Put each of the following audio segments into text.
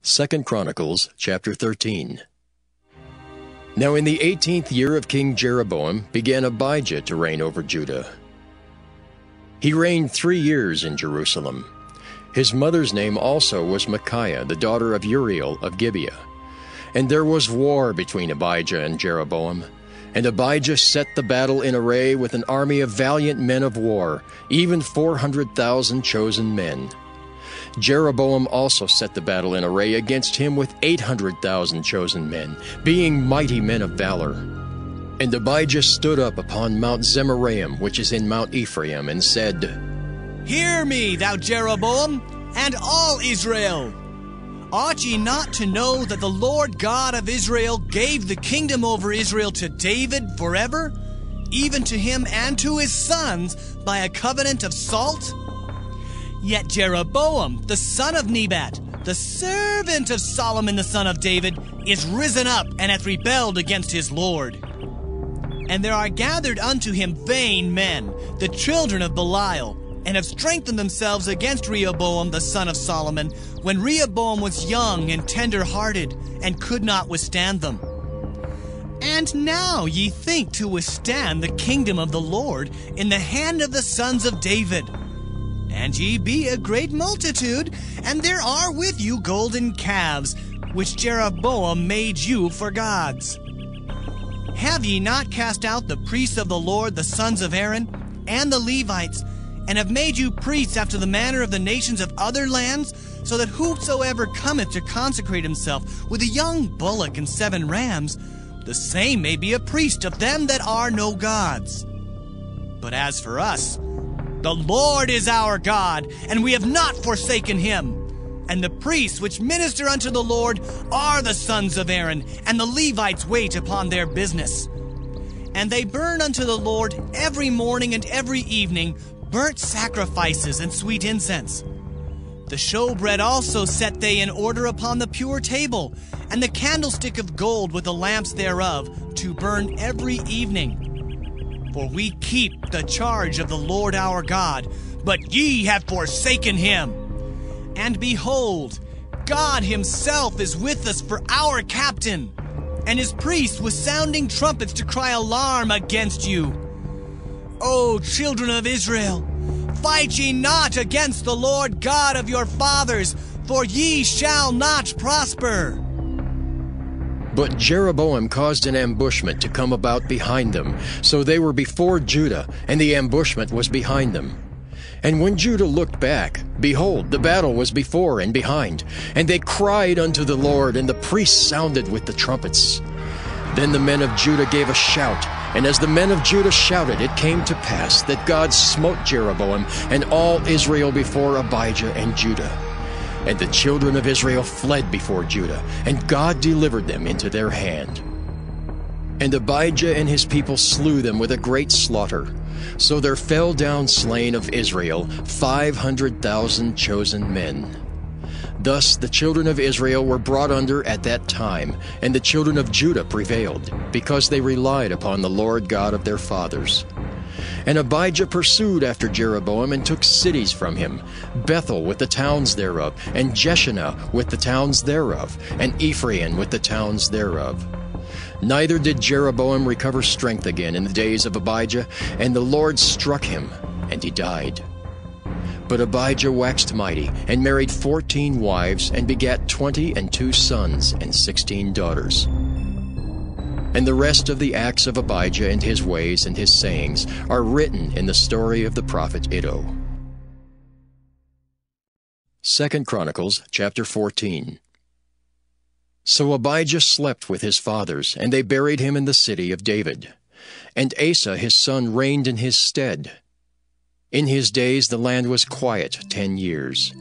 2 Chronicles chapter 13. Now in the 18th year of King Jeroboam began Abijah to reign over Judah. He reigned 3 years in Jerusalem. His mother's name also was Micaiah, the daughter of Uriel of Gibeah. And there was war between Abijah and Jeroboam. And Abijah set the battle in array with an army of valiant men of war, even 400,000 chosen men. Jeroboam also set the battle in array against him with 800,000 chosen men, being mighty men of valor. And Abijah stood up upon Mount Zemaraim, which is in Mount Ephraim, and said, Hear me, thou Jeroboam, and all Israel! Ought ye not to know that the Lord God of Israel gave the kingdom over Israel to David forever, even to him and to his sons by a covenant of salt? Yet Jeroboam, the son of Nebat, the servant of Solomon the son of David, is risen up and hath rebelled against his Lord. And there are gathered unto him vain men, the children of Belial, and have strengthened themselves against Rehoboam the son of Solomon, when Rehoboam was young and tender-hearted, and could not withstand them. And now ye think to withstand the kingdom of the Lord in the hand of the sons of David. And ye be a great multitude, and there are with you golden calves, which Jeroboam made you for gods. Have ye not cast out the priests of the Lord, the sons of Aaron, and the Levites, and have made you priests after the manner of the nations of other lands, so that whosoever cometh to consecrate himself with a young bullock and 7 rams, the same may be a priest of them that are no gods? But as for us, the Lord is our God, and we have not forsaken him. And the priests which minister unto the Lord are the sons of Aaron, and the Levites wait upon their business. And they burn unto the Lord every morning and every evening burnt sacrifices and sweet incense. The showbread also set they in order upon the pure table, and the candlestick of gold with the lamps thereof, to burn every evening. For we keep the charge of the Lord our God, but ye have forsaken him. And behold, God himself is with us for our captain, and his priests with sounding trumpets to cry alarm against you. O children of Israel, fight ye not against the Lord God of your fathers, for ye shall not prosper. But Jeroboam caused an ambushment to come about behind them, so they were before Judah, and the ambushment was behind them. And when Judah looked back, behold, the battle was before and behind, and they cried unto the Lord, and the priests sounded with the trumpets. Then the men of Judah gave a shout, and as the men of Judah shouted, it came to pass that God smote Jeroboam and all Israel before Abijah and Judah. And the children of Israel fled before Judah, and God delivered them into their hand. And Abijah and his people slew them with a great slaughter. So there fell down slain of Israel 500,000 chosen men. Thus the children of Israel were brought under at that time, and the children of Judah prevailed, because they relied upon the Lord God of their fathers. And Abijah pursued after Jeroboam and took cities from him, Bethel with the towns thereof, and Jeshanah with the towns thereof, and Ephraim with the towns thereof. Neither did Jeroboam recover strength again in the days of Abijah, and the Lord struck him, and he died. But Abijah waxed mighty, and married 14 wives, and begat 22 sons and 16 daughters. And the rest of the acts of Abijah and his ways and his sayings are written in the story of the prophet Iddo. 2 Chronicles chapter 14. So Abijah slept with his fathers, and they buried him in the city of David. And Asa his son reigned in his stead. In his days the land was quiet 10 years.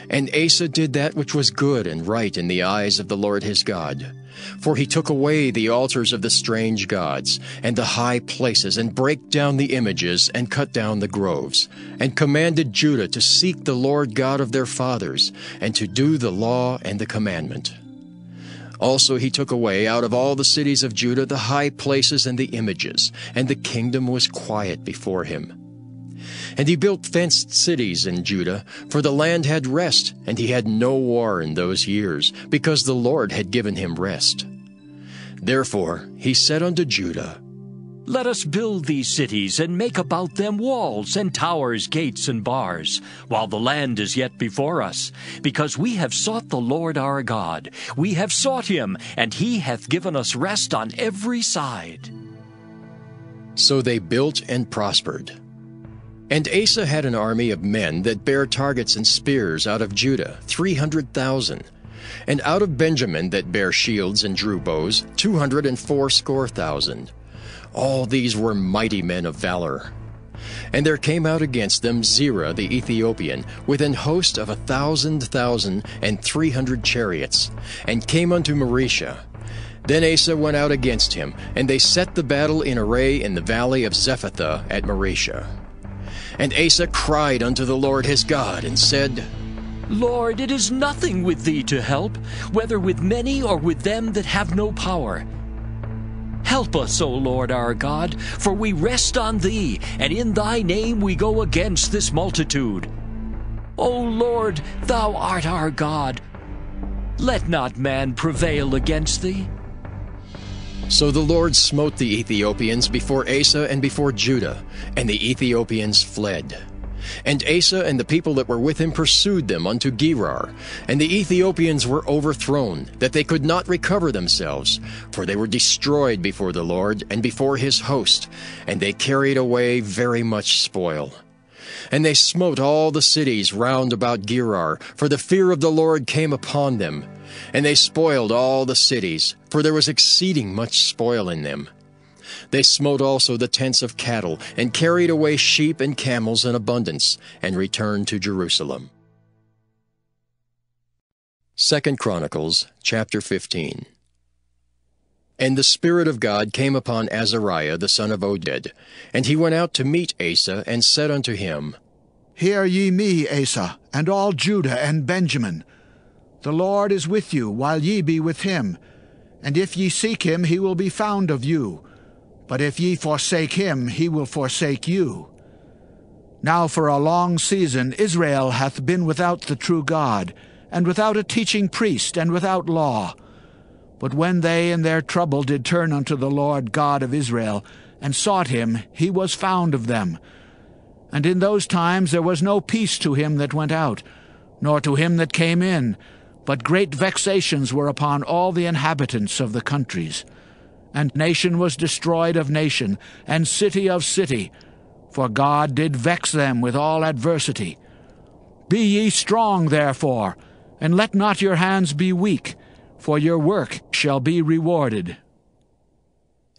And Asa did that which was good and right in the eyes of the Lord his God. For he took away the altars of the strange gods, and the high places, and brake down the images, and cut down the groves, and commanded Judah to seek the Lord God of their fathers, and to do the law and the commandment. Also he took away out of all the cities of Judah the high places and the images, and the kingdom was quiet before him. And he built fenced cities in Judah, for the land had rest, and he had no war in those years, because the Lord had given him rest. Therefore he said unto Judah, Let us build these cities, and make about them walls, and towers, gates, and bars, while the land is yet before us. Because we have sought the Lord our God. We have sought him, and he hath given us rest on every side. So they built and prospered. And Asa had an army of men that bare targets and spears out of Judah, 300,000. And out of Benjamin that bare shields and drew bows, 280,000. All these were mighty men of valor. And there came out against them Zerah the Ethiopian, with an host of 1,000,000 and 300 chariots, and came unto Maresha. Then Asa went out against him, and they set the battle in array in the valley of Zephathah at Maresha. And Asa cried unto the Lord his God, and said, Lord, it is nothing with thee to help, whether with many or with them that have no power. Help us, O Lord our God, for we rest on thee, and in thy name we go against this multitude. O Lord, thou art our God. Let not man prevail against thee. So the Lord smote the Ethiopians before Asa and before Judah, and the Ethiopians fled. And Asa and the people that were with him pursued them unto Gerar, and the Ethiopians were overthrown, that they could not recover themselves, for they were destroyed before the Lord and before his host, and they carried away very much spoil. And they smote all the cities round about Gerar, for the fear of the Lord came upon them. And they spoiled all the cities, for there was exceeding much spoil in them. They smote also the tents of cattle, and carried away sheep and camels in abundance, and returned to Jerusalem. 2 Chronicles chapter 15. And the Spirit of God came upon Azariah the son of Oded, and he went out to meet Asa, and said unto him, Hear ye me, Asa, and all Judah and Benjamin. The Lord is with you, while ye be with him. And if ye seek him, he will be found of you. But if ye forsake him, he will forsake you. Now for a long season Israel hath been without the true God, and without a teaching priest, and without law. But when they in their trouble did turn unto the Lord God of Israel, and sought him, he was found of them. And in those times there was no peace to him that went out, nor to him that came in, but great vexations were upon all the inhabitants of the countries. And nation was destroyed of nation, and city of city, for God did vex them with all adversity. Be ye strong, therefore, and let not your hands be weak, for your work shall be rewarded.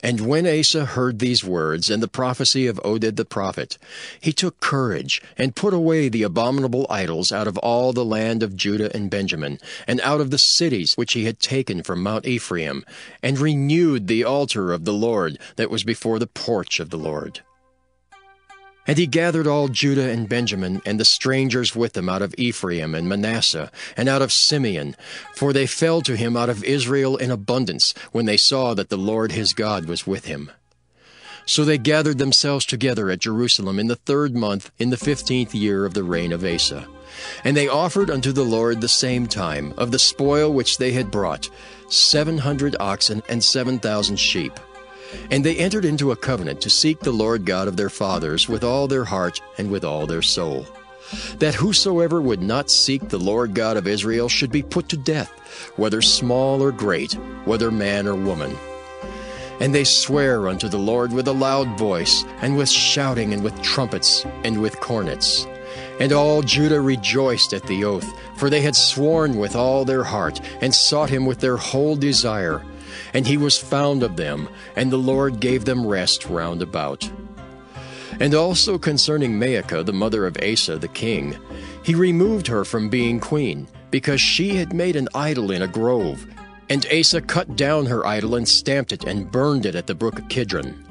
And when Asa heard these words and the prophecy of Oded the prophet, he took courage, and put away the abominable idols out of all the land of Judah and Benjamin, and out of the cities which he had taken from Mount Ephraim, and renewed the altar of the Lord that was before the porch of the Lord. And he gathered all Judah and Benjamin, and the strangers with them out of Ephraim and Manasseh, and out of Simeon, for they fell to him out of Israel in abundance, when they saw that the Lord his God was with him. So they gathered themselves together at Jerusalem in the 3rd month, in the 15th year of the reign of Asa. And they offered unto the Lord the same time, of the spoil which they had brought, 700 oxen and 7,000 sheep. And they entered into a covenant to seek the Lord God of their fathers with all their heart and with all their soul, that whosoever would not seek the Lord God of Israel should be put to death, whether small or great, whether man or woman. And they swear unto the Lord with a loud voice, and with shouting, and with trumpets, and with cornets. And all Judah rejoiced at the oath, for they had sworn with all their heart, and sought him with their whole desire. And he was found of them, and the Lord gave them rest round about. And also concerning Maacah, the mother of Asa the king, he removed her from being queen, because she had made an idol in a grove. And Asa cut down her idol, and stamped it, and burned it at the brook Kidron.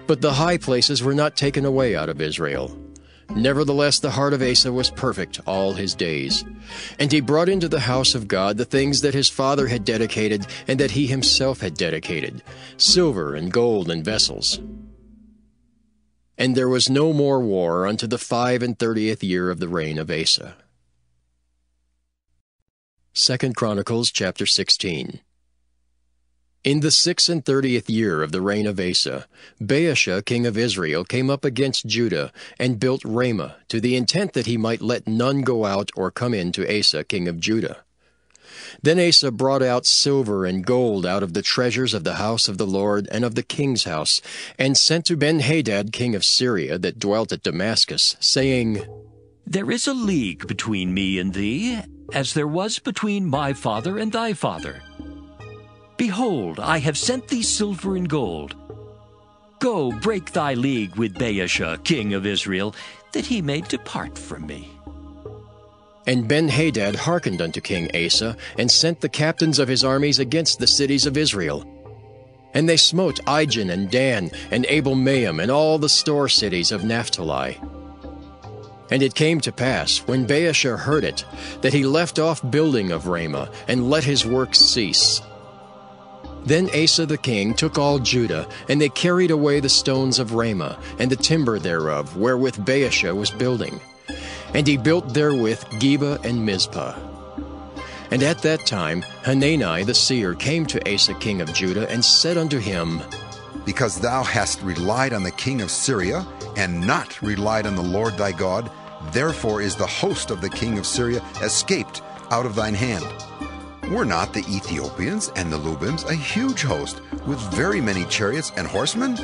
But the high places were not taken away out of Israel. Nevertheless, the heart of Asa was perfect all his days. And he brought into the house of God the things that his father had dedicated, and that he himself had dedicated, silver and gold and vessels. And there was no more war unto the 35th year of the reign of Asa. 2 Chronicles chapter 16. In the 36th year of the reign of Asa, Baasha king of Israel came up against Judah, and built Ramah, to the intent that he might let none go out or come in to Asa king of Judah. Then Asa brought out silver and gold out of the treasures of the house of the Lord and of the king's house, and sent to Benhadad king of Syria, that dwelt at Damascus, saying, There is a league between me and thee, as there was between my father and thy father. Behold, I have sent thee silver and gold. Go, break thy league with Baasha king of Israel, that he may depart from me. And Benhadad hearkened unto King Asa, and sent the captains of his armies against the cities of Israel. And they smote Ijon and Dan, and Abel-maim, and all the store cities of Naphtali. And it came to pass, when Baasha heard it, that he left off building of Ramah, and let his works cease. Then Asa the king took all Judah, and they carried away the stones of Ramah, and the timber thereof, wherewith Baasha was building. And he built therewith Geba and Mizpah. And at that time Hanani the seer came to Asa king of Judah, and said unto him, Because thou hast relied on the king of Syria, and not relied on the Lord thy God, therefore is the host of the king of Syria escaped out of thine hand. Were not the Ethiopians and the Lubims a huge host, with very many chariots and horsemen?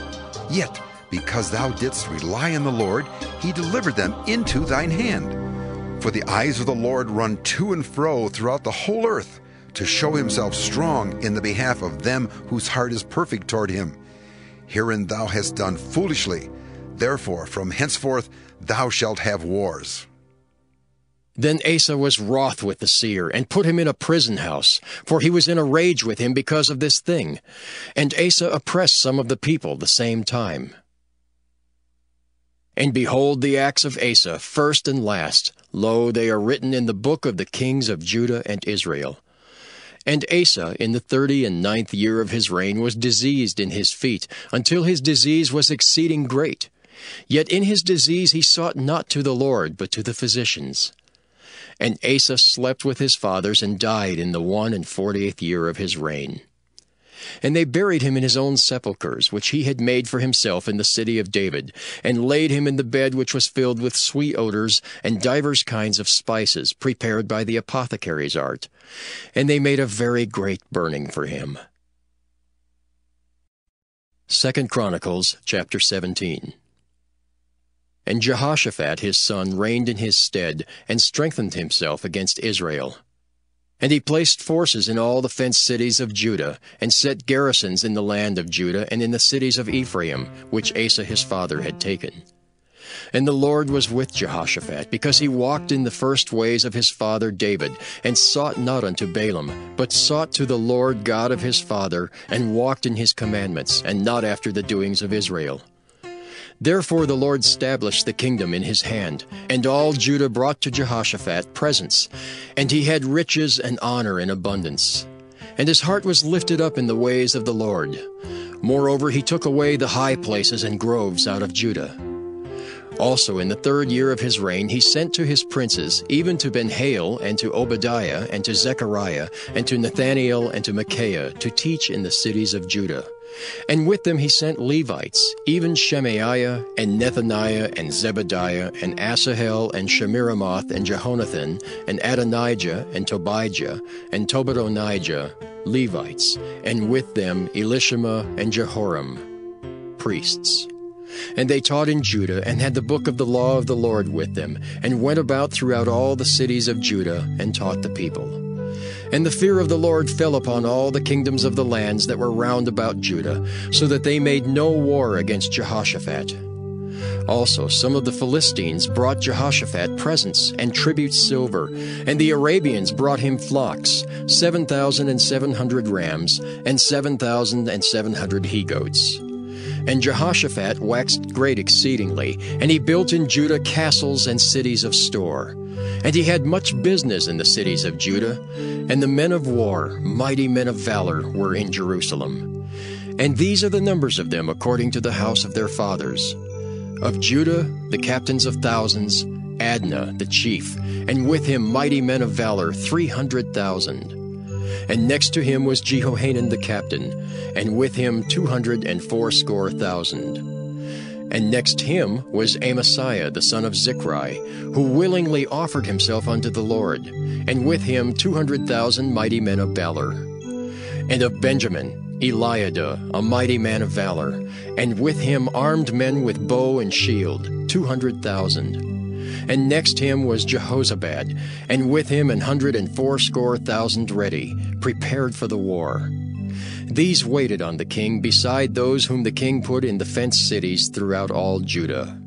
Yet, because thou didst rely on the Lord, he delivered them into thine hand. For the eyes of the Lord run to and fro throughout the whole earth, to show himself strong in the behalf of them whose heart is perfect toward him. Herein thou hast done foolishly. Therefore, from henceforth thou shalt have wars. Then Asa was wroth with the seer, and put him in a prison house, for he was in a rage with him because of this thing. And Asa oppressed some of the people the same time. And behold the acts of Asa, first and last, lo, they are written in the book of the kings of Judah and Israel. And Asa, in the 39th year of his reign, was diseased in his feet, until his disease was exceeding great. Yet in his disease he sought not to the Lord, but to the physicians. And Asa slept with his fathers, and died in the 41st year of his reign. And they buried him in his own sepulchres, which he had made for himself in the city of David, and laid him in the bed which was filled with sweet odors, and divers kinds of spices, prepared by the apothecary's art. And they made a very great burning for him. 2 Chronicles chapter 17. And Jehoshaphat his son reigned in his stead, and strengthened himself against Israel. And he placed forces in all the fenced cities of Judah, and set garrisons in the land of Judah, and in the cities of Ephraim, which Asa his father had taken. And the Lord was with Jehoshaphat, because he walked in the first ways of his father David, and sought not unto Baalim, but sought to the Lord God of his father, and walked in his commandments, and not after the doings of Israel. Therefore the Lord stablished the kingdom in his hand, and all Judah brought to Jehoshaphat presents, and he had riches and honor in abundance. And his heart was lifted up in the ways of the Lord. Moreover, he took away the high places and groves out of Judah. Also in the 3rd year of his reign he sent to his princes, even to Benhail, and to Obadiah, and to Zechariah, and to Nathaniel, and to Micaiah, to teach in the cities of Judah. And with them he sent Levites, even Shemaiah, and Nethaniah, and Zebadiah, and Asahel, and Shemiramoth, and Jehonathan, and Adonijah, and Tobijah, and Tobadonijah, Levites, and with them Elishama and Jehoram, priests. And they taught in Judah, and had the book of the law of the Lord with them, and went about throughout all the cities of Judah, and taught the people. And the fear of the Lord fell upon all the kingdoms of the lands that were round about Judah, so that they made no war against Jehoshaphat. Also some of the Philistines brought Jehoshaphat presents and tribute silver, and the Arabians brought him flocks, 7,700 rams, and 7,700 he-goats. And Jehoshaphat waxed great exceedingly, and he built in Judah castles and cities of store. And he had much business in the cities of Judah, and the men of war, mighty men of valor, were in Jerusalem. And these are the numbers of them according to the house of their fathers: Of Judah, the captains of thousands, Adnah the chief, and with him mighty men of valor 300,000. And next to him was Jehohanan the captain, and with him 280,000. And next him was Amasiah the son of Zichri, who willingly offered himself unto the Lord, and with him 200,000 mighty men of valor. And of Benjamin, Eliada, a mighty man of valor, and with him armed men with bow and shield, 200,000. And next him was Jehozabad, and with him 180,000 ready, prepared for the war. These waited on the king beside those whom the king put in the fenced cities throughout all Judah.